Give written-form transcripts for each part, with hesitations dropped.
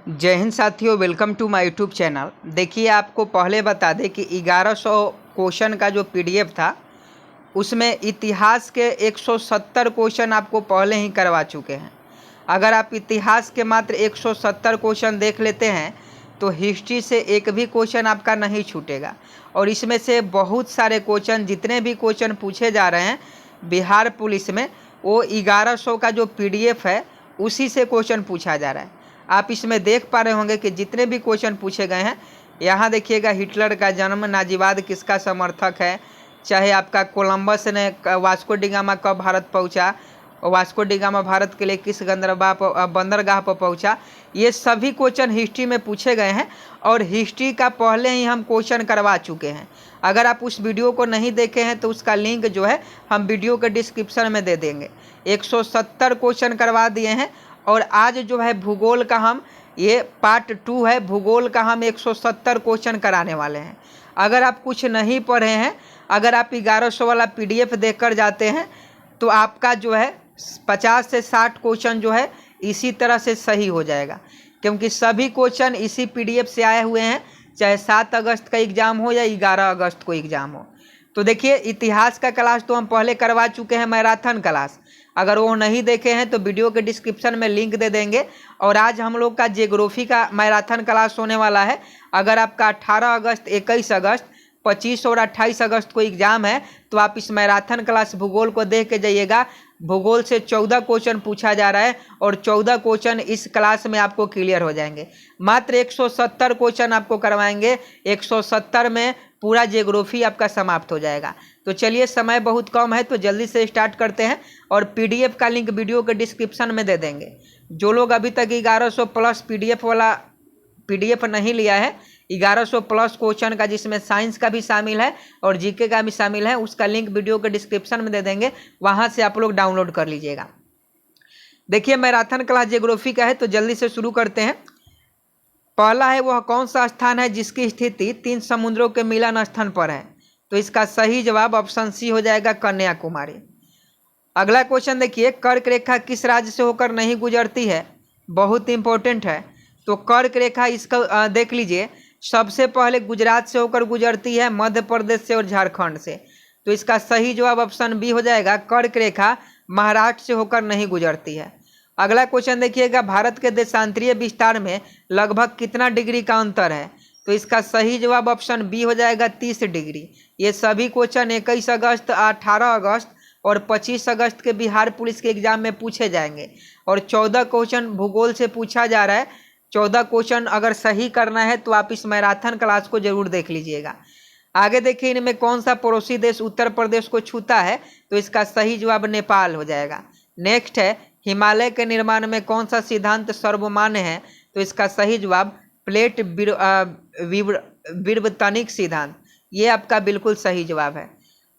जय हिंद साथियों, welcome to my YouTube channel. देखिए, आपको पहले बता दें कि 1100 क्वेश्चन का जो पीडीएफ था उसमें इतिहास के 170 क्वेश्चन आपको पहले ही करवा चुके हैं। अगर आप इतिहास के मात्र 170 क्वेश्चन देख लेते हैं तो हिस्ट्री से एक भी क्वेश्चन आपका नहीं छूटेगा। और इसमें से बहुत सारे क्वेश्चन, जितने भी क्वेश्चन पूछे जा रहे हैं बिहार पुलिस में, वो 1100 का जो पीडीएफ है उसी से क्वेश्चन पूछा जा रहा है। आप इसमें देख पा रहे होंगे कि जितने भी क्वेश्चन पूछे गए हैं, यहाँ देखिएगा, हिटलर का जन्म, नाजीवाद किसका समर्थक है, चाहे आपका कोलंबस ने वास्को डिगामा कब भारत पहुँचा, वास्को डिगामा भारत के लिए किस बंदरगाह पर पहुँचा, ये सभी क्वेश्चन हिस्ट्री में पूछे गए हैं। और हिस्ट्री का पहले ही हम क्वेश्चन करवा चुके हैं। अगर आप उस वीडियो को नहीं देखे हैं तो उसका लिंक जो है हम वीडियो के डिस्क्रिप्शन में दे देंगे। 170 क्वेश्चन करवा दिए हैं। और आज जो है भूगोल का हम, ये पार्ट 2 है, भूगोल का हम 170 क्वेश्चन कराने वाले हैं। अगर आप कुछ नहीं पढ़े हैं, अगर आप 1100 वाला पीडीएफ देखकर जाते हैं तो आपका जो है 50 से 60 क्वेश्चन जो है इसी तरह से सही हो जाएगा, क्योंकि सभी क्वेश्चन इसी पीडीएफ से आए हुए हैं, चाहे 7 अगस्त का एग्ज़ाम हो या 11 अगस्त को एग्ज़ाम हो। तो देखिए, इतिहास का क्लास तो हम पहले करवा चुके हैं, मैराथन क्लास। अगर वो नहीं देखे हैं तो वीडियो के डिस्क्रिप्शन में लिंक दे देंगे। और आज हम लोग का ज्योग्राफी का मैराथन क्लास होने वाला है। अगर आपका 18 अगस्त, 21 अगस्त, 25 और 28 अगस्त को एग्ज़ाम है तो आप इस मैराथन क्लास भूगोल को देख के जाइएगा। भूगोल से 14 क्वेश्चन पूछा जा रहा है और 14 क्वेश्चन इस क्लास में आपको क्लियर हो जाएंगे। मात्र 170 क्वेश्चन आपको करवाएंगे, 170 में पूरा ज्योग्राफी आपका समाप्त हो जाएगा। तो चलिए, समय बहुत कम है तो जल्दी से स्टार्ट करते हैं। और पीडीएफ का लिंक वीडियो के डिस्क्रिप्शन में दे देंगे। जो लोग अभी तक 1100 प्लस पीडीएफ वाला पीडीएफ नहीं लिया है, 1100 प्लस क्वेश्चन का, जिसमें साइंस का भी शामिल है और जीके का भी शामिल है, उसका लिंक वीडियो के डिस्क्रिप्शन में दे देंगे, वहां से आप लोग डाउनलोड कर लीजिएगा। देखिए, मैराथन क्लास ज्योग्राफी का है तो जल्दी से शुरू करते हैं। पहला है, वह कौन सा स्थान है जिसकी स्थिति 3 समुद्रों के मिलन स्थान पर है? तो इसका सही जवाब ऑप्शन सी हो जाएगा, कन्याकुमारी। अगला क्वेश्चन देखिए, कर्क रेखा किस राज्य से होकर नहीं गुजरती है? बहुत इंपॉर्टेंट है। तो कर्क रेखा, इसका देख लीजिए, सबसे पहले गुजरात से होकर गुजरती है, मध्य प्रदेश से और झारखंड से। तो इसका सही जवाब ऑप्शन बी हो जाएगा, कर्क रेखा महाराष्ट्र से होकर नहीं गुजरती है। अगला क्वेश्चन देखिएगा, भारत के देशांतरीय विस्तार में लगभग कितना डिग्री का अंतर है? तो इसका सही जवाब ऑप्शन बी हो जाएगा, 30 डिग्री। ये सभी क्वेश्चन 21 अगस्त, 18 अगस्त और 25 अगस्त के बिहार पुलिस के एग्जाम में पूछे जाएंगे। और 14 क्वेश्चन भूगोल से पूछा जा रहा है। 14 क्वेश्चन अगर सही करना है तो आप इस मैराथन क्लास को जरूर देख लीजिएगा। आगे देखिए, इनमें कौन सा पड़ोसी देश उत्तर प्रदेश को छूता है? तो इसका सही जवाब नेपाल हो जाएगा। नेक्स्ट है, हिमालय के निर्माण में कौन सा सिद्धांत सर्वमान्य है? तो इसका सही जवाब प्लेट विवर्तनिक सिद्धांत, ये आपका बिल्कुल सही जवाब है।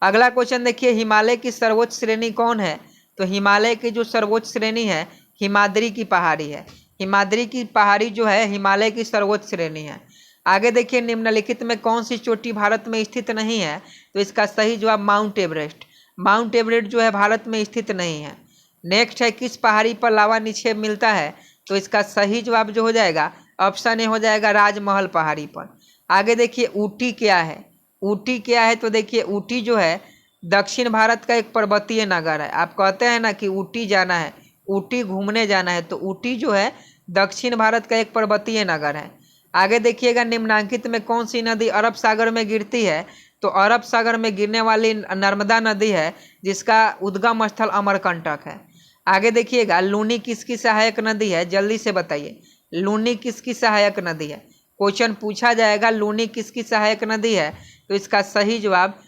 अगला क्वेश्चन देखिए, हिमालय की सर्वोच्च श्रेणी कौन है? तो हिमालय की जो सर्वोच्च श्रेणी है, हिमाद्री की पहाड़ी है। हिमाद्री की पहाड़ी जो है हिमालय की सर्वोच्च श्रेणी है। आगे देखिए, निम्नलिखित में कौन सी चोटी भारत में स्थित नहीं है? तो इसका सही जवाब माउंट एवरेस्ट। माउंट एवरेस्ट जो है भारत में स्थित नहीं है। नेक्स्ट है, किस पहाड़ी पर लावा निक्षेप मिलता है? तो इसका सही जवाब जो हो जाएगा, ऑप्शन ए हो जाएगा, राजमहल पहाड़ी पर। आगे देखिए, ऊटी क्या है? ऊटी क्या है? तो देखिए, ऊटी जो है दक्षिण भारत का एक पर्वतीय नगर है। आप कहते हैं ना कि ऊटी जाना है, ऊटी घूमने जाना है, तो ऊटी जो है दक्षिण भारत का एक पर्वतीय नगर है। आगे देखिएगा, निम्नांकित में कौन सी नदी अरब सागर में गिरती है? तो अरब सागर में गिरने वाली नर्मदा नदी है, जिसका उद्गम स्थल अमरकंटक है। आगे देखिएगा, लूनी किसकी सहायक नदी है? जल्दी से बताइए, लूनी किसकी सहायक नदी है? क्वेश्चन पूछा जाएगा, लूनी किसकी सहायक नदी है? तो इसका सही जवाब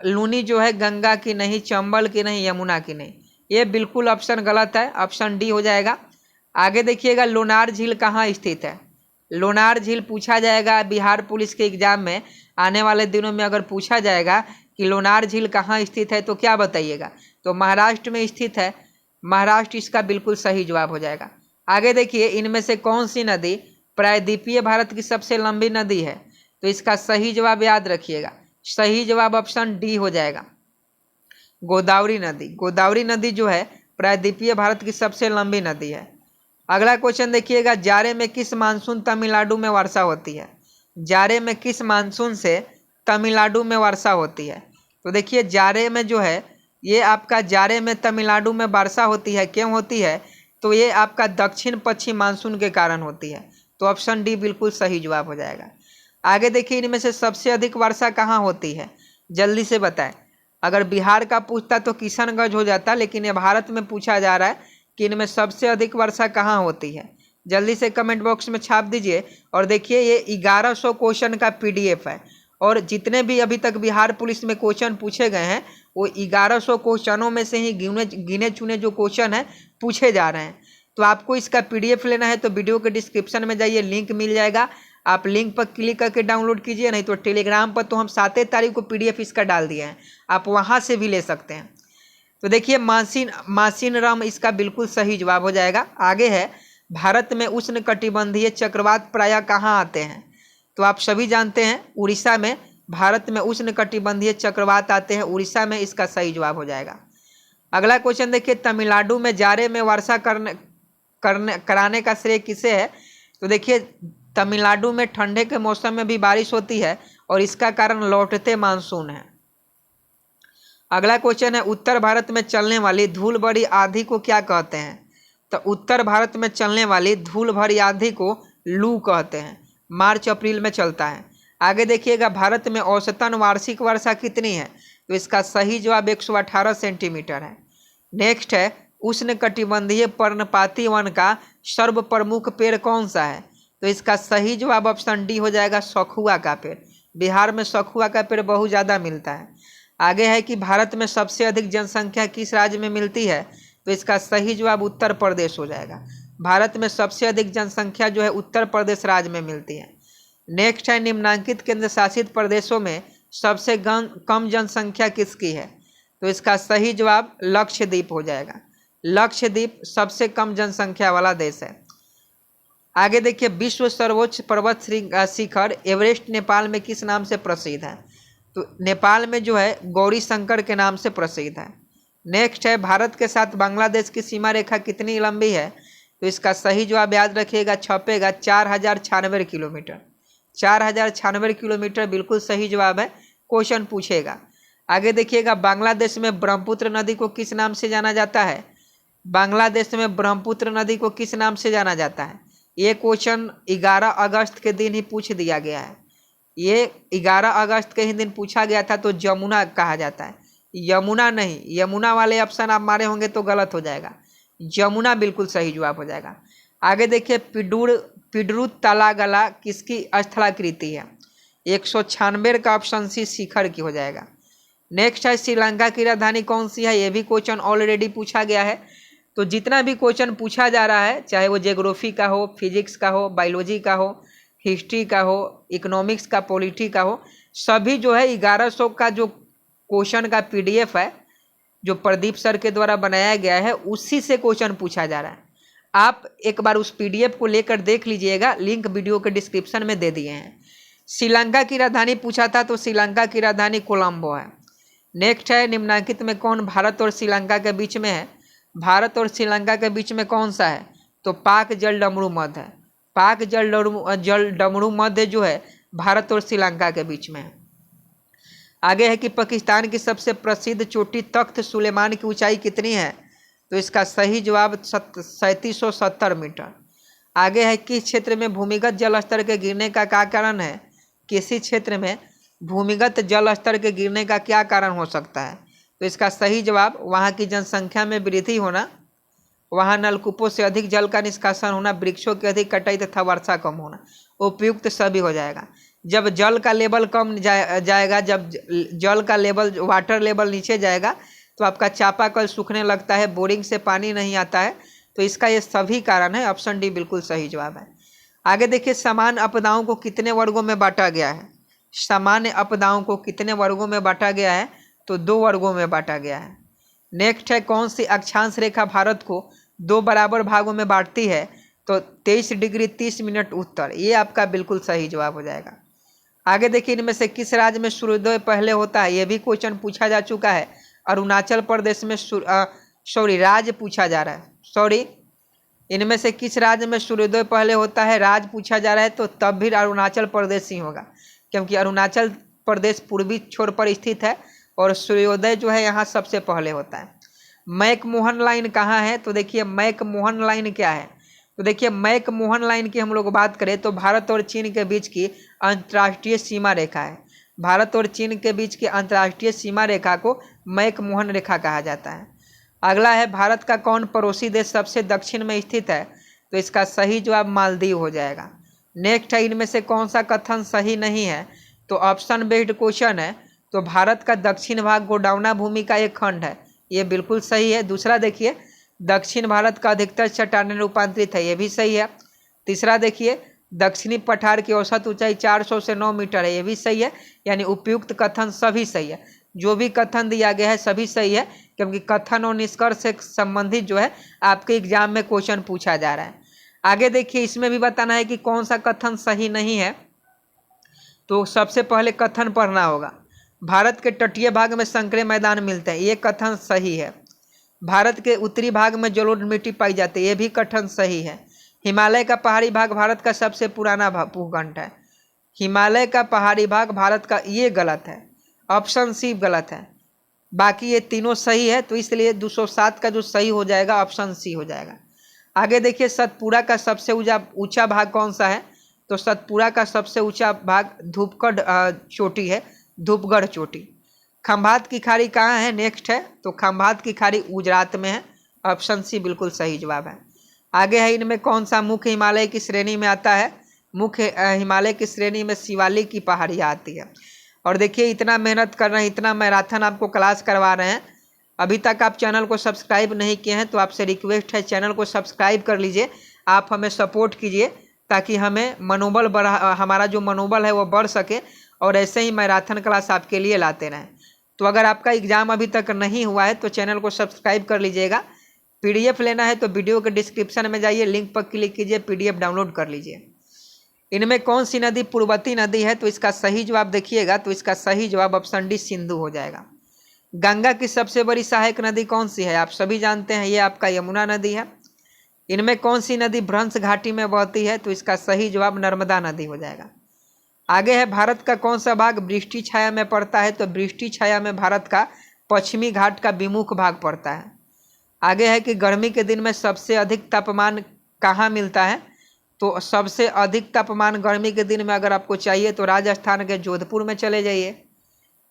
लूनी जो है गंगा की नहीं, चंबल की नहीं, यमुना की नहीं। ये बिल्कुल ऑप्शन गलत है, ऑप्शन डी हो जाएगा। आगे देखिएगा, लोनार झील कहाँ स्थित है? लोनार झील पूछा जाएगा बिहार पुलिस के एग्जाम में, आने वाले दिनों में अगर पूछा जाएगा कि लोनार झील कहाँ स्थित है तो क्या बताइएगा? तो महाराष्ट्र में स्थित है। महाराष्ट्र इसका बिल्कुल सही जवाब हो जाएगा। आगे देखिए, इनमें से कौन सी नदी प्रायद्वीपीय भारत की सबसे लंबी नदी है? तो इसका सही जवाब याद रखिएगा, सही जवाब ऑप्शन डी हो जाएगा, गोदावरी नदी। गोदावरी नदी जो है प्रायद्वीपीय भारत की सबसे लंबी नदी है। अगला क्वेश्चन देखिएगा, जाड़े में किस मानसून तमिलनाडु में वर्षा होती है? जाड़े में किस मानसून से तमिलनाडु में वर्षा होती है? तो देखिए जाड़े में जो है ये आपका जाड़े में तमिलनाडु में वर्षा होती है, क्यों होती है? तो ये आपका दक्षिण पश्चिम मानसून के कारण होती है। तो ऑप्शन डी बिल्कुल सही जवाब हो जाएगा। आगे देखिए, इनमें से सबसे अधिक वर्षा कहाँ होती है? जल्दी से बताएं। अगर बिहार का पूछता तो किशनगंज हो जाता, लेकिन ये भारत में पूछा जा रहा है कि इनमें सबसे अधिक वर्षा कहाँ होती है। जल्दी से कमेंट बॉक्स में छाप दीजिए। और देखिए ये 1100 क्वेश्चन का PDF है, और जितने भी अभी तक बिहार पुलिस में क्वेश्चन पूछे गए हैं वो 1100 क्वेश्चनों में से ही गिने चुने जो क्वेश्चन हैं पूछे जा रहे हैं। तो आपको इसका PDF लेना है तो वीडियो के डिस्क्रिप्शन में जाइए, लिंक मिल जाएगा, आप लिंक पर क्लिक करके डाउनलोड कीजिए। नहीं तो टेलीग्राम पर तो हम 7 तारीख को PDF इसका डाल दिए हैं, आप वहाँ से भी ले सकते हैं। तो देखिए मासिनराम इसका बिल्कुल सही जवाब हो जाएगा। आगे है, भारत में उष्णकटिबंधीय चक्रवात प्रायः कहाँ आते हैं? तो आप सभी जानते हैं उड़ीसा में भारत में उष्णकटिबंधीय चक्रवात आते हैं, उड़ीसा में इसका सही जवाब हो जाएगा। अगला क्वेश्चन देखिए, तमिलनाडु में जाड़े में वर्षा कराने का श्रेय किसे है? तो देखिए तमिलनाडु में ठंडे के मौसम में भी बारिश होती है और इसका कारण लौटते मानसून है। अगला क्वेश्चन है, उत्तर भारत में चलने वाली धूल भरी आंधी को क्या कहते हैं? तो उत्तर भारत में चलने वाली धूल भरी आंधी को लू कहते हैं, मार्च अप्रैल में चलता है। आगे देखिएगा, भारत में औसतन वार्षिक वर्षा कितनी है? तो इसका सही जवाब 118 सेंटीमीटर है। नेक्स्ट है, उष्णकटिबंधीय पर्णपाती वन का सर्वप्रमुख पेड़ कौन सा है? तो इसका सही जवाब ऑप्शन डी हो जाएगा, सखुआ का पेड़। बिहार में सखुआ का पेड़ बहुत ज़्यादा मिलता है। आगे है कि भारत में सबसे अधिक जनसंख्या किस राज्य में मिलती है? तो इसका सही जवाब उत्तर प्रदेश हो जाएगा। भारत में सबसे अधिक जनसंख्या जो है उत्तर प्रदेश राज्य में मिलती है। नेक्स्ट है, निम्नांकित केंद्र शासित प्रदेशों में सबसे कम जनसंख्या किसकी है? तो इसका सही जवाब लक्षद्वीप हो जाएगा। लक्षद्वीप सबसे कम जनसंख्या वाला देश है। आगे देखिए, विश्व सर्वोच्च पर्वत शिखर एवरेस्ट नेपाल में किस नाम से प्रसिद्ध है? तो नेपाल में जो है गौरी शंकर के नाम से प्रसिद्ध है। नेक्स्ट है, भारत के साथ बांग्लादेश की सीमा रेखा कितनी लंबी है? तो इसका सही जवाब याद रखिएगा, छपेगा 4096 किलोमीटर। 4096 किलोमीटर बिल्कुल सही जवाब है, क्वेश्चन पूछेगा। आगे देखिएगा, बांग्लादेश में ब्रह्मपुत्र नदी को किस नाम से जाना जाता है? बांग्लादेश में ब्रह्मपुत्र नदी को किस नाम से जाना जाता है? ये क्वेश्चन 11 अगस्त के दिन ही पूछ दिया गया है। ये 11 अगस्त के ही दिन पूछा गया था, तो जमुना कहा जाता है, यमुना नहीं। यमुना वाले ऑप्शन आप मारे होंगे तो गलत हो जाएगा, जमुना बिल्कुल सही जवाब हो जाएगा। आगे देखिए, पिडरू तालागला किसकी स्थलाकृति है? 196 का ऑप्शन सी शिखर की हो जाएगा। नेक्स्ट है, श्रीलंका की राजधानी कौन सी है? ये भी क्वेश्चन ऑलरेडी पूछा गया है। तो जितना भी क्वेश्चन पूछा जा रहा है, चाहे वो ज्योग्राफी का हो, फिजिक्स का हो, बायोलॉजी का हो, हिस्ट्री का हो, इकोनॉमिक्स का, पॉलिटी का हो, सभी जो है 1100 का जो क्वेश्चन का PDF है जो प्रदीप सर के द्वारा बनाया गया है, उसी से क्वेश्चन पूछा जा रहा है। आप एक बार उस PDF को लेकर देख लीजिएगा, लिंक वीडियो के डिस्क्रिप्शन में दे दिए हैं। श्रीलंका की राजधानी पूछा था, तो श्रीलंका की राजधानी कोलंबो है। नेक्स्ट है, निम्नांकित में कौन भारत और श्रीलंका के बीच में है? भारत और श्रीलंका के बीच में कौन सा है? तो पाक जलडमरू मध्य है। पाक जलडमरू मध्य जो है भारत और श्रीलंका के बीच में है। आगे है कि पाकिस्तान की सबसे प्रसिद्ध चोटी तख्त सुलेमान की ऊंचाई कितनी है? तो इसका सही जवाब 3770 मीटर। आगे है, किस क्षेत्र में भूमिगत जल स्तर के गिरने का क्या कारण है? किसी क्षेत्र में भूमिगत जल स्तर के गिरने का क्या कारण हो सकता है? तो इसका सही जवाब वहाँ की जनसंख्या में वृद्धि होना, वहाँ नलकूपों से अधिक जल का निष्कासन होना, वृक्षों की अधिक कटाई तथा वर्षा कम होना। उपयुक्त सभी हो जाएगा। जब जल का लेवल कम जाएगा, जब जल का लेवल, वाटर लेवल नीचे जाएगा, तो आपका चापाकल सूखने लगता है, बोरिंग से पानी नहीं आता है। तो इसका ये सभी कारण है, ऑप्शन डी बिल्कुल सही जवाब है। आगे देखिए, सामान्य आपदाओं को कितने वर्गों में बांटा गया है? सामान्य आपदाओं को कितने वर्गों में बांटा गया है? तो 2 वर्गों में बांटा गया है। नेक्स्ट है, कौन सी अक्षांश रेखा भारत को 2 बराबर भागों में बांटती है? तो 23 डिग्री 30 मिनट उत्तर, ये आपका बिल्कुल सही जवाब हो जाएगा। आगे देखिए, इनमें से किस राज्य में सूर्योदय पहले होता है? ये भी क्वेश्चन पूछा जा चुका है। अरुणाचल प्रदेश में राज्य पूछा जा रहा है, इनमें से किस राज्य में सूर्योदय पहले होता है? राज्य पूछा जा रहा है तो तब भी अरुणाचल प्रदेश ही होगा, क्योंकि अरुणाचल प्रदेश पूर्वी छोर पर स्थित है और सूर्योदय जो है यहाँ सबसे पहले होता है। मैकमोहन लाइन कहाँ है? तो देखिए मैकमोहन लाइन क्या है? तो देखिए मैकमोहन लाइन की हम लोग बात करें तो भारत और चीन के बीच की अंतर्राष्ट्रीय सीमा रेखा है। भारत और चीन के बीच की अंतर्राष्ट्रीय सीमा रेखा को मैकमोहन रेखा कहा जाता है। अगला है, भारत का कौन पड़ोसी देश सबसे दक्षिण में स्थित है? तो इसका सही जवाब मालदीव हो जाएगा। नेक्स्ट है, इनमें से कौन सा कथन सही नहीं है? तो ऑप्शन बेस्ड क्वेश्चन है, तो भारत का दक्षिण भाग गोंडवाना भूमि का एक खंड है, ये बिल्कुल सही है। दूसरा देखिए, दक्षिण भारत का अधिकतर चट्टानें रूपांतरित है, ये भी सही है। तीसरा देखिए, दक्षिणी पठार की औसत ऊंचाई 400 से 9 मीटर है, ये भी सही है। यानी उपयुक्त कथन सभी सही है, जो भी कथन दिया गया है सभी सही है, क्योंकि कथन और निष्कर्ष से संबंधित जो है आपके एग्जाम में क्वेश्चन पूछा जा रहा है। आगे देखिए, इसमें भी बताना है कि कौन सा कथन सही नहीं है। तो सबसे पहले कथन पढ़ना होगा, भारत के तटीय भाग में संकरे मैदान मिलते हैं, ये कथन सही है। भारत के उत्तरी भाग में जलोढ़ मिट्टी पाई जाती है, ये भी कथन सही है। हिमालय का पहाड़ी भाग भारत का सबसे पुराना भूखंड है, हिमालय का पहाड़ी भाग भारत का, ये गलत है, ऑप्शन सी गलत है। बाकी ये तीनों सही है, तो इसलिए 207 का जो सही हो जाएगा ऑप्शन सी हो जाएगा। आगे देखिए, सतपुड़ा का सबसे ऊंचा भाग कौन सा है? तो सतपुड़ा का सबसे ऊंचा भाग धूपगढ़ चोटी है, धूपगढ़ चोटी। खंभात की खाड़ी कहाँ है? नेक्स्ट है, तो खंभात की खाड़ी गुजरात में है, ऑप्शन सी बिल्कुल सही जवाब है। आगे है, इनमें कौन सा मुख्य हिमालय की श्रेणी में आता है? मुख्य हिमालय की श्रेणी में शिवालिक की पहाड़ियाँ आती है। और देखिए, इतना मेहनत कर रहे हैं, इतना मैराथन आपको क्लास करवा रहे हैं, अभी तक आप चैनल को सब्सक्राइब नहीं किए हैं तो आपसे रिक्वेस्ट है चैनल को सब्सक्राइब कर लीजिए, आप हमें सपोर्ट कीजिए ताकि हमें मनोबल हमारा जो मनोबल है वो बढ़ सके और ऐसे ही मैराथन क्लास आपके लिए लाते रहें। तो अगर आपका एग्ज़ाम अभी तक नहीं हुआ है तो चैनल को सब्सक्राइब कर लीजिएगा। PDF लेना है तो वीडियो के डिस्क्रिप्शन में जाइए, लिंक पर क्लिक कीजिए, PDF डाउनलोड कर लीजिए। इनमें कौन सी नदी पूर्ववर्ती नदी है? तो इसका सही जवाब देखिएगा, तो इसका सही जवाब ऑप्शन डी सिंधु हो जाएगा। गंगा की सबसे बड़ी सहायक नदी कौन सी है? आप सभी जानते हैं, ये आपका यमुना नदी है। इनमें कौन सी नदी भ्रंश घाटी में बहती है? तो इसका सही जवाब नर्मदा नदी हो जाएगा। आगे है, भारत का कौन सा भाग वृष्टि छाया में पड़ता है? तो वृष्टि छाया में भारत का पश्चिमी घाट का विमुख भाग पड़ता है। आगे है कि गर्मी के दिन में सबसे अधिक तापमान कहाँ मिलता है? तो सबसे अधिक तापमान गर्मी के दिन में अगर आपको चाहिए तो राजस्थान के जोधपुर में चले जाइए।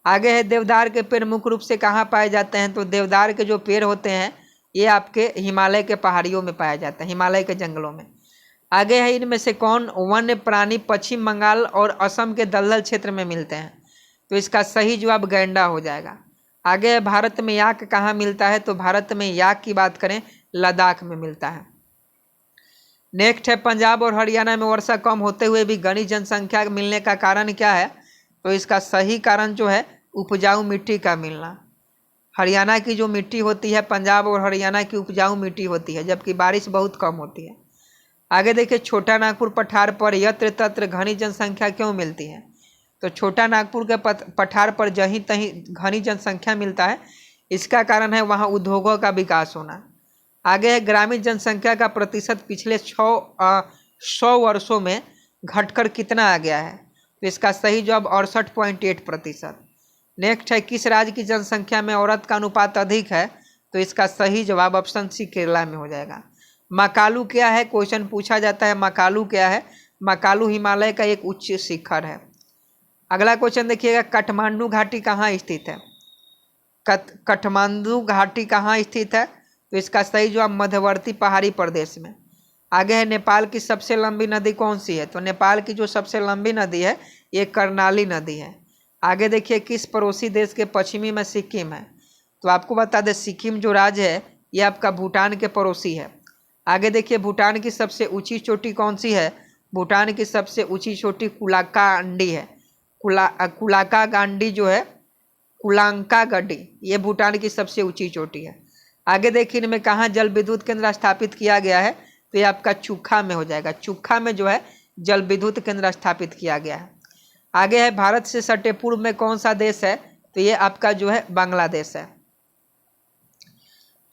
आगे है, देवदार के पेड़ मुख्य रूप से कहाँ पाए जाते हैं? तो देवदार के जो पेड़ होते हैं ये आपके हिमालय के पहाड़ियों में पाया जाता है, हिमालय के जंगलों में। आगे है, इनमें से कौन वन्य प्राणी पश्चिम बंगाल और असम के दलदल क्षेत्र में मिलते हैं? तो इसका सही जवाब गैंडा हो जाएगा। आगे है, भारत में याक कहाँ मिलता है? तो भारत में याक की बात करें लद्दाख में मिलता है। नेक्स्ट है, पंजाब और हरियाणा में वर्षा कम होते हुए भी घनी जनसंख्या मिलने का कारण क्या है? तो इसका सही कारण जो है उपजाऊ मिट्टी का मिलना। हरियाणा की जो मिट्टी होती है, पंजाब और हरियाणा की उपजाऊ मिट्टी होती है, जबकि बारिश बहुत कम होती है। आगे देखिए, छोटा नागपुर पठार पर यत्र तत्र घनी जनसंख्या क्यों मिलती है? तो छोटा नागपुर के पठार पर जहीं तहीं घनी जनसंख्या मिलता है, इसका कारण है वहाँ उद्योगों का विकास होना। आगे है, ग्रामीण जनसंख्या का प्रतिशत पिछले 100 वर्षों में घटकर कितना आ गया है? तो इसका सही जवाब 68.8%। नेक्स्ट है, किस राज्य की जनसंख्या में औरत का अनुपात अधिक है? तो इसका सही जवाब ऑप्शन सी केरला में हो जाएगा। मकालू क्या है? क्वेश्चन पूछा जाता है, मकालू क्या है? मकालू हिमालय का एक उच्च शिखर है। अगला क्वेश्चन देखिएगा, काठमांडू घाटी कहाँ स्थित है? काठमांडू घाटी कहाँ स्थित है? तो इसका सही जवाब मध्यवर्ती पहाड़ी प्रदेश में। आगे है, नेपाल की सबसे लंबी नदी कौन सी है? तो नेपाल की जो सबसे लंबी नदी है ये कर्णाली नदी है। आगे देखिए, किस पड़ोसी देश के पश्चिमी में सिक्किम है? तो आपको बता दें, सिक्किम जो राज्य है ये आपका भूटान के पड़ोसी है। आगे देखिए, भूटान की सबसे ऊंची चोटी कौन सी है? भूटान की सबसे ऊंची चोटी कुलाकांडी है। कुलाकांडी जो है, कुलांकागडी, ये भूटान की सबसे ऊंची चोटी है। आगे देखिए, इनमें कहाँ जल विद्युत केंद्र स्थापित किया गया है? तो ये आपका चुखा में हो जाएगा। चुखा में जो है जल विद्युत केंद्र स्थापित किया गया है। आगे है, भारत से सटे पूर्व में कौन सा देश है? तो ये आपका जो है बांग्लादेश है।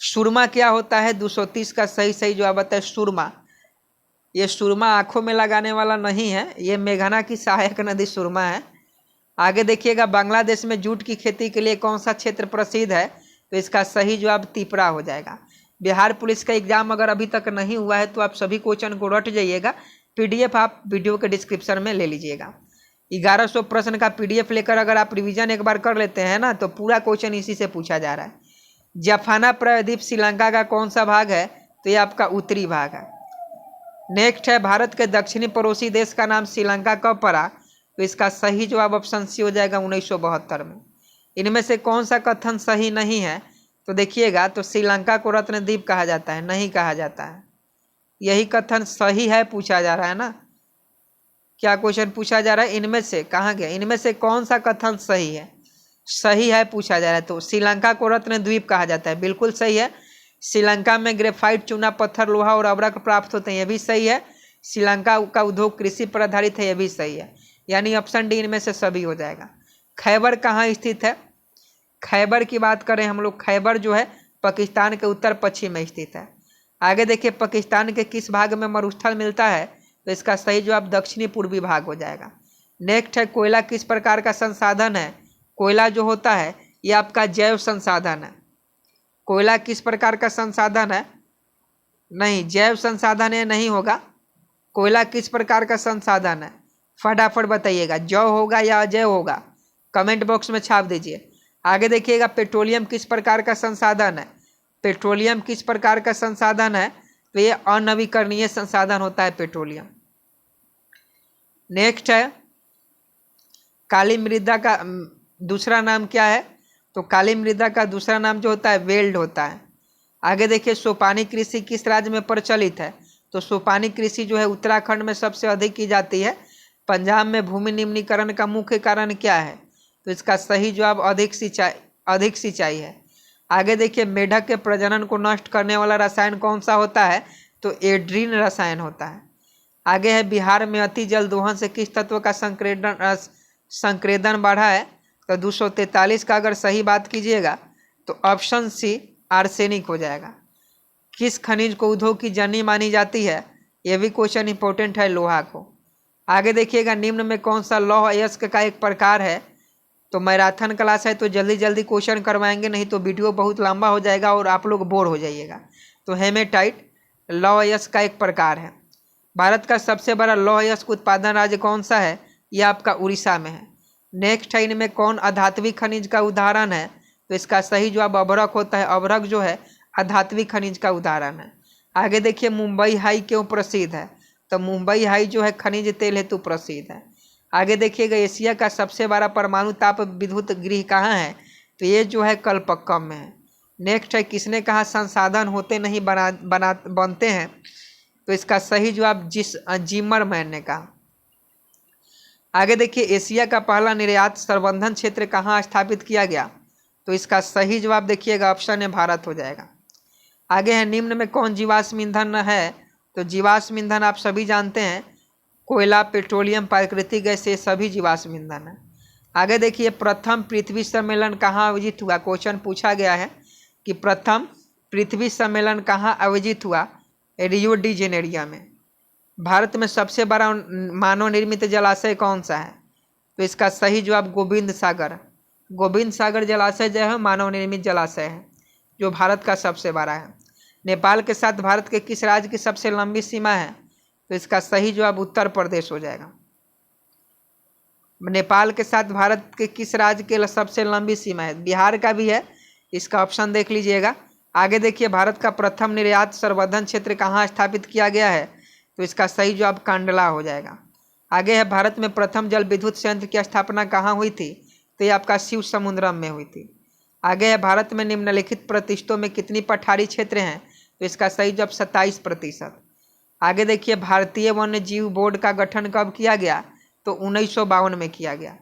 सुरमा क्या होता है? 230 का सही जवाब आता है सुरमा। ये सुरमा आंखों में लगाने वाला नहीं है, ये मेघना की सहायक नदी सुरमा है। आगे देखिएगा, बांग्लादेश में जूट की खेती के लिए कौन सा क्षेत्र प्रसिद्ध है? तो इसका सही जवाब तिपरा हो जाएगा। बिहार पुलिस का एग्जाम अगर अभी तक नहीं हुआ है तो आप सभी क्वेश्चन को रट जाइएगा, पीडीएफ आप वीडियो के डिस्क्रिप्शन में ले लीजिएगा। 1100 प्रश्न का पीडीएफ लेकर अगर आप रिवीजन एक बार कर लेते हैं ना, तो पूरा क्वेश्चन इसी से पूछा जा रहा है। जाफना प्रायद्वीप श्रीलंका का कौन सा भाग है? तो ये आपका उत्तरी भाग है। नेक्स्ट है, भारत के दक्षिणी पड़ोसी देश का नाम श्रीलंका कब पड़ा? तो इसका सही जवाब ऑप्शन सी हो जाएगा 1972 में। इनमें से कौन सा कथन सही नहीं है? तो देखिएगा, तो श्रीलंका को रत्नद्वीप कहा जाता है, नहीं कहा जाता है। यही कथन सही है पूछा जा रहा है ना। क्या क्वेश्चन पूछा जा रहा है? इनमें से कहाँ गया? इनमें से कौन सा कथन सही है? सही है पूछा जा रहा है। तो श्रीलंका को रत्नद्वीप कहा जाता है, बिल्कुल सही है। श्रीलंका में ग्रेफाइट, चूना पत्थर, लोहा और अब्रक प्राप्त होते हैं, यह भी सही है। श्रीलंका का उद्योग कृषि पर आधारित है, यह भी सही है। यानी ऑप्शन डी इनमें से सभी हो जाएगा। खैबर कहाँ स्थित है? खैबर की बात करें हम लोग, खैबर जो है पाकिस्तान के उत्तर पश्चिम में स्थित है। आगे देखिए, पाकिस्तान के किस भाग में मरुस्थल मिलता है? तो इसका सही जवाब दक्षिणी पूर्वी भाग हो जाएगा। नेक्स्ट है, कोयला किस प्रकार का संसाधन है? कोयला जो होता है ये आपका जैव संसाधन है। कोयला किस प्रकार का संसाधन है? नहीं, जैव संसाधन ये नहीं होगा। कोयला किस प्रकार का संसाधन है? फटाफट बताइएगा, जैव होगा या अजैव होगा? कमेंट बॉक्स में छाप दीजिए। आगे देखिएगा, पेट्रोलियम किस प्रकार का संसाधन है? पेट्रोलियम किस प्रकार का संसाधन है? तो ये अनवीकरणीय संसाधन होता है पेट्रोलियम। नेक्स्ट है, काली मृदा का दूसरा नाम क्या है? तो काली मृदा का दूसरा नाम जो होता है वेल्ड होता है। आगे देखिए, सोपानी कृषि किस राज्य में प्रचलित है? तो सोपानी कृषि जो है उत्तराखंड में सबसे अधिक की जाती है। पंजाब में भूमि निम्नीकरण का मुख्य कारण क्या है? तो इसका सही जवाब अधिक सिंचाई है। आगे देखिए, मेढक के प्रजनन को नष्ट करने वाला रसायन कौन सा होता है? तो एड्रीन रसायन होता है। आगे है, बिहार में अति जल दोहन से किस तत्व का संक्रेदन बढ़ा है? तो 243 का अगर सही बात कीजिएगा तो ऑप्शन सी आर्सेनिक हो जाएगा। किस खनिज को उद्योग की जननी मानी जाती है? यह भी क्वेश्चन इंपॉर्टेंट है, लोहा को। आगे देखिएगा, निम्न में कौन सा लौह अयस्क का एक प्रकार है? तो मैराथन क्लास है तो जल्दी जल्दी क्वेश्चन करवाएंगे, नहीं तो वीडियो बहुत लंबा हो जाएगा और आप लोग बोर हो जाइएगा। तो हेमेटाइट लौह अयस्क का एक प्रकार है। भारत का सबसे बड़ा लौह अयस्क उत्पादन राज्य कौन सा है? यह आपका उड़ीसा में है। नेक्स्ट है, इनमें कौन अधात्विक खनिज का उदाहरण है? तो इसका सही जवाब अभ्रक होता है। अभ्रक जो है अधात्विक खनिज का उदाहरण है। आगे देखिए, मुंबई हाई क्यों प्रसिद्ध है? तो मुंबई हाई जो है खनिज तेल हेतु प्रसिद्ध है। आगे देखिएगा, एशिया का सबसे बड़ा परमाणु ताप विद्युत गृह कहाँ है? तो ये जो है कलपक्कम में है। नेक्स्ट है, किसने कहा संसाधन होते नहीं बनते हैं? तो इसका सही जवाब जिमरमैन ने कहा। आगे देखिए, एशिया का पहला निर्यात संवर्धन क्षेत्र कहाँ स्थापित किया गया? तो इसका सही जवाब देखिएगा ऑप्शन ए भारत हो जाएगा। आगे है, निम्न में कौन जीवाश्म ईंधन है? तो जीवाश्म ईंधन आप सभी जानते हैं, कोयला, पेट्रोलियम, प्राकृतिक गैस, ये सभी जीवाश्म ईंधन है। आगे देखिए, प्रथम पृथ्वी सम्मेलन कहाँ आयोजित हुआ? क्वेश्चन पूछा गया है कि प्रथम पृथ्वी सम्मेलन कहाँ आयोजित हुआ? रियो डी जेनेरिया में। भारत में सबसे बड़ा मानव निर्मित जलाशय कौन सा है? तो इसका सही जवाब गोविंद सागर जलाशय जो है मानव निर्मित जलाशय है, जो भारत का सबसे बड़ा है। नेपाल के साथ भारत के किस राज्य की सबसे लंबी सीमा है? तो इसका सही जवाब उत्तर प्रदेश हो जाएगा। नेपाल के साथ भारत के किस राज्य के सबसे लंबी सीमा है? बिहार का भी है, इसका ऑप्शन देख लीजिएगा। आगे देखिए, भारत का प्रथम निर्यात संवर्धन क्षेत्र कहाँ स्थापित किया गया है? तो इसका सही जवाब कांडला हो जाएगा। आगे है, भारत में प्रथम जल विद्युत संयंत्र की स्थापना कहाँ हुई थी? तो ये आपका शिव समुद्रम में हुई थी। आगे है, भारत में निम्नलिखित प्रतिशतों में कितनी पठारी क्षेत्र हैं? तो इसका सही जवाब 27%। आगे देखिए, भारतीय वन्य जीव बोर्ड का गठन कब किया गया? तो 1952 में किया गया।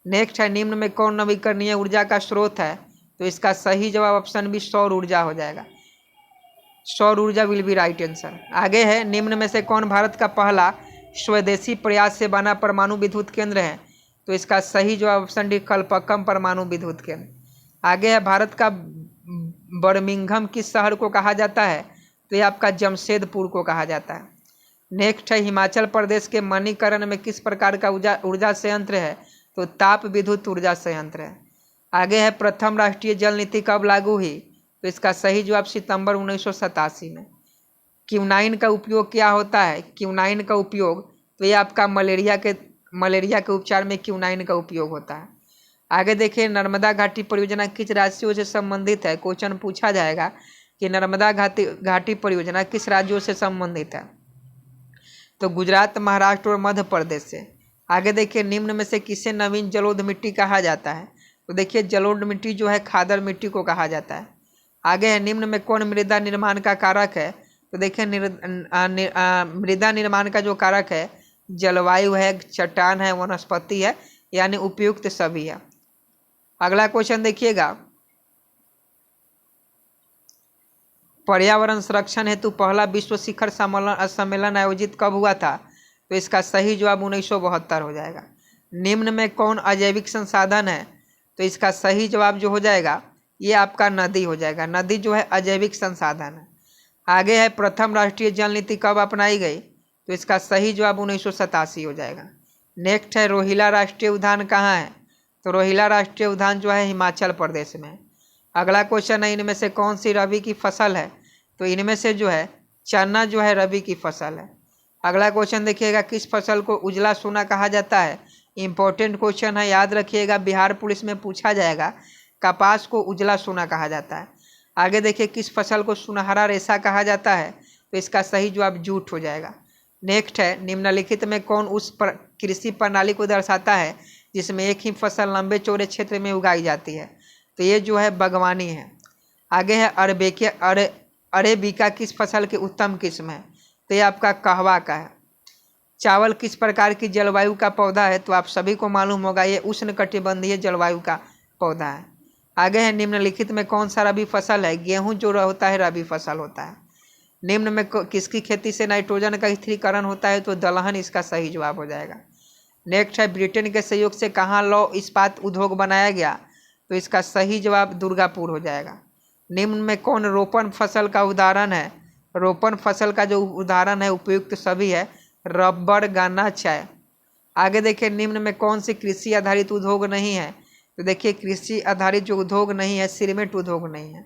नेक्स्ट है, निम्न में कौन नवीकरणीय ऊर्जा का स्रोत है? तो इसका सही जवाब ऑप्शन बी सौर ऊर्जा हो जाएगा। सौर ऊर्जा विल बी राइट आंसर। आगे है, निम्न में से कौन भारत का पहला स्वदेशी प्रयास से बना परमाणु विद्युत केंद्र है? तो इसका सही जवाब ऑप्शन डी कलपक्कम परमाणु विद्युत केंद्र। आगे है, भारत का बर्मिंघम किस शहर को कहा जाता है? तो ये आपका जमशेदपुर को कहा जाता है। नेक्स्ट है हिमाचल प्रदेश के मणिकरण में किस प्रकार का ऊर्जा संयंत्र है? तो ताप विद्युत ऊर्जा संयंत्र है। आगे है प्रथम राष्ट्रीय जल नीति कब लागू हुई? तो इसका सही जवाब सितंबर 1987 में। क्यूनाइन का उपयोग क्या होता है? क्यूनाइन का उपयोग, तो ये आपका मलेरिया के उपचार में क्यूनाइन का उपयोग होता है। आगे देखिए नर्मदा घाटी परियोजना किस राज्यों से संबंधित है? क्वेश्चन पूछा जाएगा कि नर्मदा घाटी परियोजना किस राज्यों से संबंधित है? तो गुजरात, महाराष्ट्र और मध्य प्रदेश से। आगे देखिए निम्न में से किसे नवीन जलोढ़ मिट्टी कहा जाता है? तो देखिए जलोढ़ मिट्टी जो है खादर मिट्टी को कहा जाता है। आगे है निम्न में कौन मृदा निर्माण का कारक है? तो देखिए मृदा निर्माण का जो कारक है जलवायु है, चट्टान है, वनस्पति है, यानी उपयुक्त सभी है। अगला क्वेश्चन देखिएगा, पर्यावरण संरक्षण हेतु पहला विश्व शिखर सम्मेलन आयोजित कब हुआ था? तो इसका सही जवाब 1972 हो जाएगा। निम्न में कौन अजैविक संसाधन है? तो इसका सही जवाब जो हो जाएगा ये आपका नदी हो जाएगा। नदी जो है अजैविक संसाधन है। आगे है प्रथम राष्ट्रीय जल नीति कब अपनाई गई? तो इसका सही जवाब 1987 हो जाएगा। नेक्स्ट है रोहिला राष्ट्रीय उद्यान कहाँ है? तो रोहिला राष्ट्रीय उद्यान जो है हिमाचल प्रदेश में। अगला क्वेश्चन है इनमें से कौन सी रबी की फसल है? तो इनमें से जो है चना जो है रबी की फसल है। अगला क्वेश्चन देखिएगा किस फसल को उजला सोना कहा जाता है? इंपॉर्टेंट क्वेश्चन है, याद रखिएगा, बिहार पुलिस में पूछा जाएगा। कपास को उजला सोना कहा जाता है। आगे देखिए किस फसल को सुनहरा रेशा कहा जाता है? तो इसका सही जवाब जूट हो जाएगा। नेक्स्ट है निम्नलिखित में कौन उस कृषि प्रणाली को दर्शाता है जिसमें एक ही फसल लंबे चौड़े क्षेत्र में उगाई जाती है? तो ये जो है बागवानी है। आगे है अरेबिका किस फसल की उत्तम किस्म है? तो ये आपका कहवा का है। चावल किस प्रकार की जलवायु का पौधा है? तो आप सभी को मालूम होगा ये उष्णकटिबंधीय जलवायु का पौधा है। आगे है निम्नलिखित में कौन सा रबी फसल है? गेहूं जो होता है रबी फसल होता है। निम्न में किसकी खेती से नाइट्रोजन का स्थिरीकरण होता है? तो दलहन इसका सही जवाब हो जाएगा। नेक्स्ट है ब्रिटेन के सहयोग से कहाँ लौह इस्पात उद्योग बनाया गया? तो इसका सही जवाब दुर्गापुर हो जाएगा। निम्न में कौन रोपण फसल का उदाहरण है? रोपण फसल का जो उदाहरण है उपयुक्त सभी है, रबर, गन्ना, चाय। आगे देखिए निम्न में कौन सी कृषि आधारित उद्योग नहीं है? तो देखिए कृषि आधारित जो उद्योग नहीं है सीमेंट उद्योग नहीं है।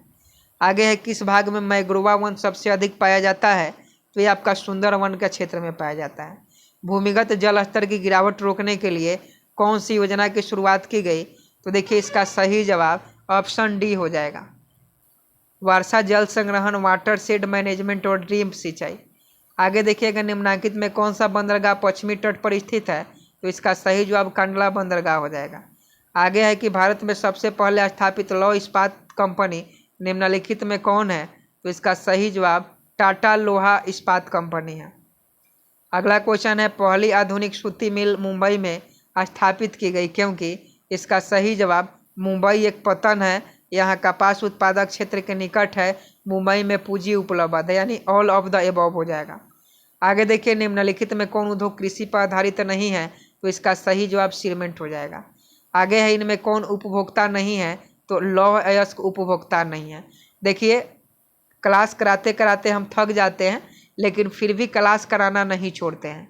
आगे है किस भाग में मैंग्रोवा वन सबसे अधिक पाया जाता है? तो ये आपका सुंदरवन के क्षेत्र में पाया जाता है। भूमिगत जल स्तर की गिरावट रोकने के लिए कौन सी योजना की शुरुआत की गई? तो देखिए इसका सही जवाब ऑप्शन डी हो जाएगा, वर्षा जल संग्रहण, वाटर शेड मैनेजमेंट और ड्रीप सिंचाई। आगे देखिएगा निम्नलिखित में कौन सा बंदरगाह पश्चिमी तट पर स्थित है? तो इसका सही जवाब कंडला बंदरगाह हो जाएगा। आगे है कि भारत में सबसे पहले स्थापित लौह इस्पात कंपनी निम्नलिखित में कौन है? तो इसका सही जवाब टाटा लोहा इस्पात कंपनी है। अगला क्वेश्चन है पहली आधुनिक सूती मिल मुंबई में स्थापित की गई क्योंकि? इसका सही जवाब मुंबई एक पतन है, यहाँ कपास उत्पादक क्षेत्र के निकट है, मुंबई में पूंजी उपलब्ध है, यानी ऑल ऑफ द एबव हो जाएगा। आगे देखिए निम्नलिखित में कौन उद्योग कृषि पर आधारित नहीं है? तो इसका सही जवाब सीमेंट हो जाएगा। आगे है इनमें कौन उपभोक्ता नहीं है? तो लौह अयस्क उपभोक्ता नहीं है। देखिए क्लास कराते कराते हम थक जाते हैं लेकिन फिर भी क्लास कराना नहीं छोड़ते हैं,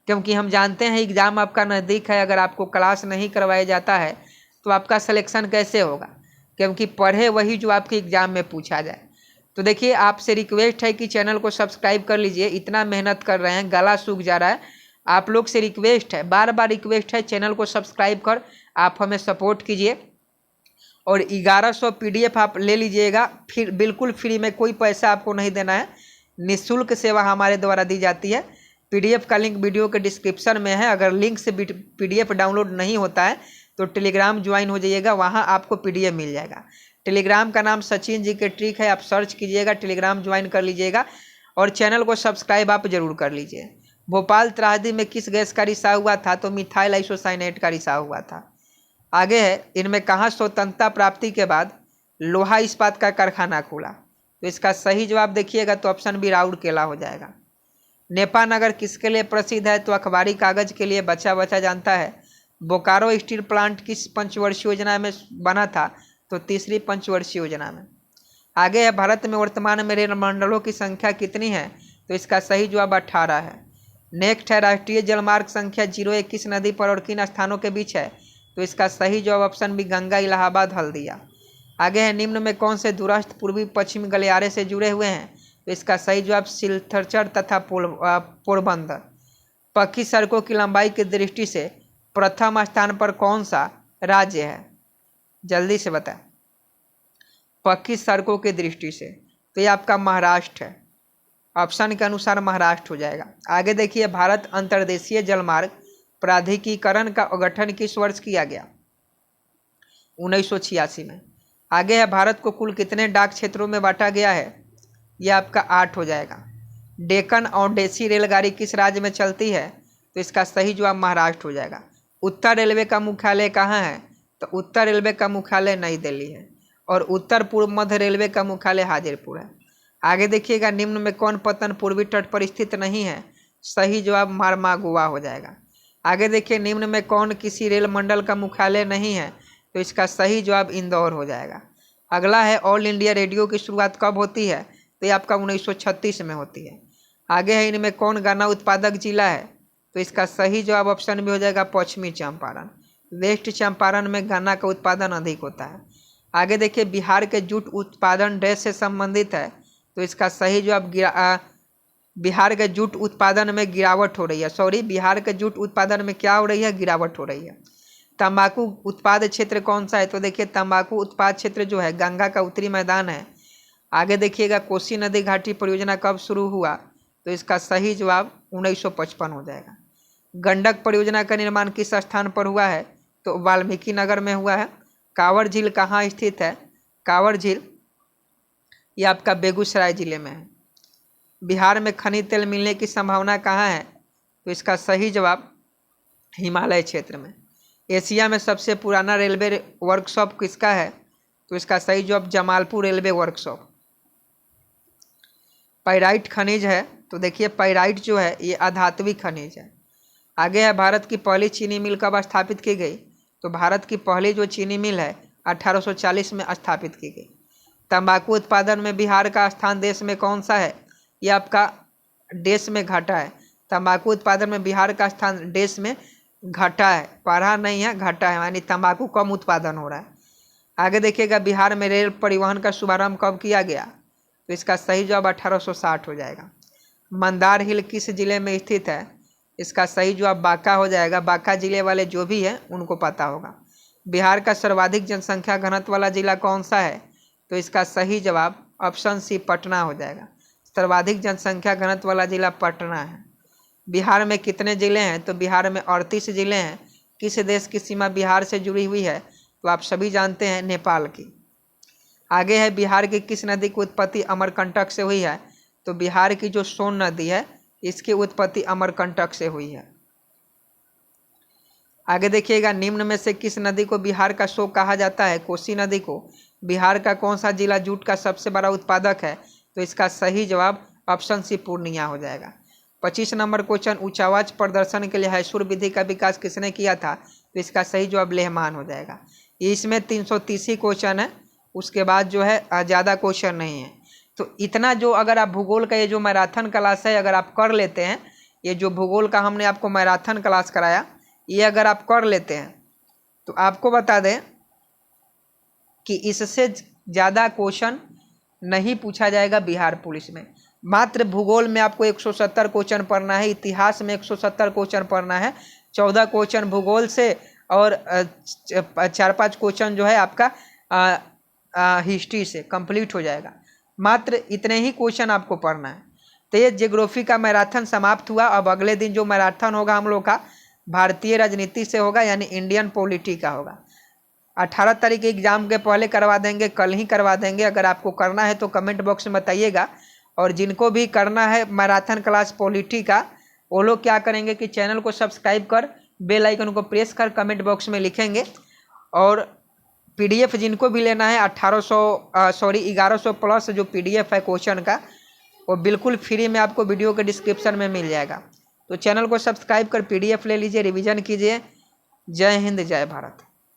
क्योंकि हम जानते हैं एग्ज़ाम आपका नज़दीक है। अगर आपको क्लास नहीं करवाया जाता है तो आपका सिलेक्शन कैसे होगा? क्योंकि पढ़े वही जो आपके एग्ज़ाम में पूछा जाए। तो देखिए आपसे रिक्वेस्ट है कि चैनल को सब्सक्राइब कर लीजिए, इतना मेहनत कर रहे हैं, गला सूख जा रहा है। आप लोग से रिक्वेस्ट है, बार बार रिक्वेस्ट है, चैनल को सब्सक्राइब कर आप हमें सपोर्ट कीजिए। और 1100 PDF आप ले लीजिएगा, फिर बिल्कुल फ्री में, कोई पैसा आपको नहीं देना है, निःशुल्क सेवा हमारे द्वारा दी जाती है। PDF का लिंक वीडियो के डिस्क्रिप्शन में है। अगर लिंक से PDF डाउनलोड नहीं होता है तो टेलीग्राम ज्वाइन हो जाइएगा, वहाँ आपको PDF मिल जाएगा। टेलीग्राम का नाम सचिन जी के ट्रिक है, आप सर्च कीजिएगा, टेलीग्राम ज्वाइन कर लीजिएगा और चैनल को सब्सक्राइब आप जरूर कर लीजिए। भोपाल त्रासदी में किस गैस का रिसाव हुआ था? तो मिथाइल आइसोसाइनेट का रिसाव हुआ था। आगे है इनमें कहाँ स्वतंत्रता प्राप्ति के बाद लोहा इस्पात का कारखाना खुला? तो इसका सही जवाब देखिएगा तो ऑप्शन बी राउरकेला हो जाएगा। नेपा नगर किसके लिए प्रसिद्ध है? तो अखबारी कागज के लिए बच्चा बच्चा जानता है। बोकारो स्टील प्लांट किस पंचवर्षीय योजना में बना था? तो तीसरी पंचवर्षीय योजना में। आगे है, भारत में वर्तमान में रेल मंडलों की संख्या कितनी है? तो इसका सही जवाब 18 है। नेक्स्ट है, राष्ट्रीय जलमार्ग संख्या 0 किस नदी पर और किन स्थानों के बीच है? तो इसका सही जवाब ऑप्शन बी गंगा, इलाहाबाद, हल्दिया। आगे है, निम्न में कौन से दूरस्थ पूर्वी पश्चिमी गलियारे से जुड़े हुए हैं? तो इसका सही जवाब सिलचर तथा पोरबंदर। पक्की सड़कों की लंबाई की दृष्टि से प्रथम स्थान पर कौन सा राज्य है? जल्दी से बताएं। पक्की सड़कों की दृष्टि से तो ये आपका महाराष्ट्र है। ऑप्शन के अनुसार महाराष्ट्र हो जाएगा। आगे देखिए, भारत अंतर्देशीय जलमार्ग प्राधिकरण का गठन किस वर्ष किया गया? 1986 में। आगे है, भारत को कुल कितने डाक क्षेत्रों में बांटा गया है? यह आपका 8 हो जाएगा। डेक्कन औडेसी रेलगाड़ी किस राज्य में चलती है? तो इसका सही जवाब महाराष्ट्र हो जाएगा। उत्तर रेलवे का मुख्यालय कहाँ है? तो उत्तर रेलवे का मुख्यालय नई दिल्ली है और उत्तर पूर्व मध्य रेलवे का मुख्यालय हाजीरपुर है। आगे देखिएगा, निम्न में कौन पत्तन पूर्वी तट पर स्थित नहीं है? सही जवाब मारमागुआ हो जाएगा। आगे देखिए, निम्न में कौन किसी रेल मंडल का मुख्यालय नहीं है? तो इसका सही जवाब इंदौर हो जाएगा। अगला है, ऑल इंडिया रेडियो की शुरुआत कब होती है? तो ये आपका 1936 में होती है। आगे है, इनमें कौन गन्ना उत्पादक जिला है? तो इसका सही जवाब ऑप्शन भी हो जाएगा पश्चिमी चंपारण। वेस्ट चंपारण में गन्ना का उत्पादन अधिक होता है। आगे देखिए, बिहार के जूट उत्पादन देश से संबंधित है? तो इसका सही जवाब बिहार के जूट उत्पादन में गिरावट हो रही है। सॉरी, बिहार के जूट उत्पादन में क्या हो रही है? गिरावट हो रही है। तंबाकू उत्पाद क्षेत्र कौन सा है? तो देखिए, तंबाकू उत्पाद क्षेत्र जो है गंगा का उत्तरी मैदान है। आगे देखिएगा, कोसी नदी घाटी परियोजना कब शुरू हुआ? तो इसका सही जवाब 1955 हो जाएगा। गंडक परियोजना का निर्माण किस स्थान पर हुआ है? तो वाल्मीकि नगर में हुआ है। कांवर झील कहाँ स्थित है? कांवर झील ये आपका बेगूसराय जिले में है। बिहार में खनिज तेल मिलने की संभावना कहाँ है? तो इसका सही जवाब हिमालय क्षेत्र में। एशिया में सबसे पुराना रेलवे वर्कशॉप किसका है? तो इसका सही जवाब जमालपुर रेलवे वर्कशॉप। पाइराइट खनिज है, तो देखिए पाइराइट जो है ये अधात्विक खनिज है। आगे है, भारत की पहली चीनी मिल कब स्थापित की गई? तो भारत की पहली जो चीनी मिल है 1840 में स्थापित की गई। तंबाकू उत्पादन में बिहार का स्थान देश में कौन सा है? यह आपका देश में घटा है। तंबाकू उत्पादन में बिहार का स्थान देश में घटा है, बढ़ा नहीं है, घटा है, यानी तंबाकू कम उत्पादन हो रहा है। आगे देखिएगा, बिहार में रेल परिवहन का शुभारंभ कब किया गया? तो इसका सही जवाब 1860 हो जाएगा। मंदार हिल किस जिले में स्थित है? इसका सही जवाब बांका हो जाएगा। बांका जिले वाले जो भी हैं उनको पता होगा। बिहार का सर्वाधिक जनसंख्या घनत्व वाला जिला कौन सा है? तो इसका सही जवाब ऑप्शन सी पटना हो जाएगा। सर्वाधिक जनसंख्या घनत्व वाला जिला पटना है। बिहार में कितने जिले हैं? तो बिहार में 38 जिले हैं। किस देश की सीमा बिहार से जुड़ी हुई है? तो आप सभी जानते हैं, नेपाल की। आगे है, बिहार की किस नदी की उत्पत्ति अमरकंटक से हुई है? तो बिहार की जो सोन नदी है इसकी उत्पत्ति अमरकंटक से हुई है। आगे देखिएगा, निम्न में से किस नदी को बिहार का शोक कहा जाता है? कोसी नदी को। बिहार का कौन सा जिला जूट का सबसे बड़ा उत्पादक है? तो इसका सही जवाब ऑप्शन सी पूर्णिया हो जाएगा। 25 नंबर क्वेश्चन, उच्च आवाज प्रदर्शन के लिए हैसुर विधि का विकास किसने किया था? तो इसका सही जवाब लेहमान हो जाएगा। इसमें 330 क्वेश्चन है, उसके बाद जो है ज़्यादा क्वेश्चन नहीं है। तो इतना जो अगर आप भूगोल का ये जो मैराथन क्लास है अगर आप कर लेते हैं, ये जो भूगोल का हमने आपको मैराथन क्लास कराया ये अगर आप कर लेते हैं तो आपको बता दें कि इससे ज़्यादा क्वेश्चन नहीं पूछा जाएगा बिहार पुलिस में। मात्र भूगोल में आपको 170 क्वेश्चन पढ़ना है, इतिहास में 170 क्वेश्चन पढ़ना है, 14 क्वेश्चन भूगोल से और 4-5 क्वेश्चन जो है आपका हिस्ट्री से कंप्लीट हो जाएगा। मात्र इतने ही क्वेश्चन आपको पढ़ना है। तो ये ज्योग्राफी का मैराथन समाप्त हुआ। अब अगले दिन जो मैराथन होगा हम लोग का भारतीय राजनीति से होगा, यानी इंडियन पॉलिटी का होगा। 18 तारीख एग्जाम के पहले करवा देंगे, कल ही करवा देंगे। अगर आपको करना है तो कमेंट बॉक्स में बताइएगा, और जिनको भी करना है मैराथन क्लास पॉलिटी का वो लोग क्या करेंगे कि चैनल को सब्सक्राइब कर बेल आइकन को प्रेस कर कमेंट बॉक्स में लिखेंगे। और PDF जिनको भी लेना है 1100 प्लस जो PDF है क्वेश्चन का वो बिल्कुल फ्री में आपको वीडियो के डिस्क्रिप्शन में मिल जाएगा। तो चैनल को सब्सक्राइब कर PDF ले लीजिए, रिवीजन कीजिए। जय हिंद, जय भारत।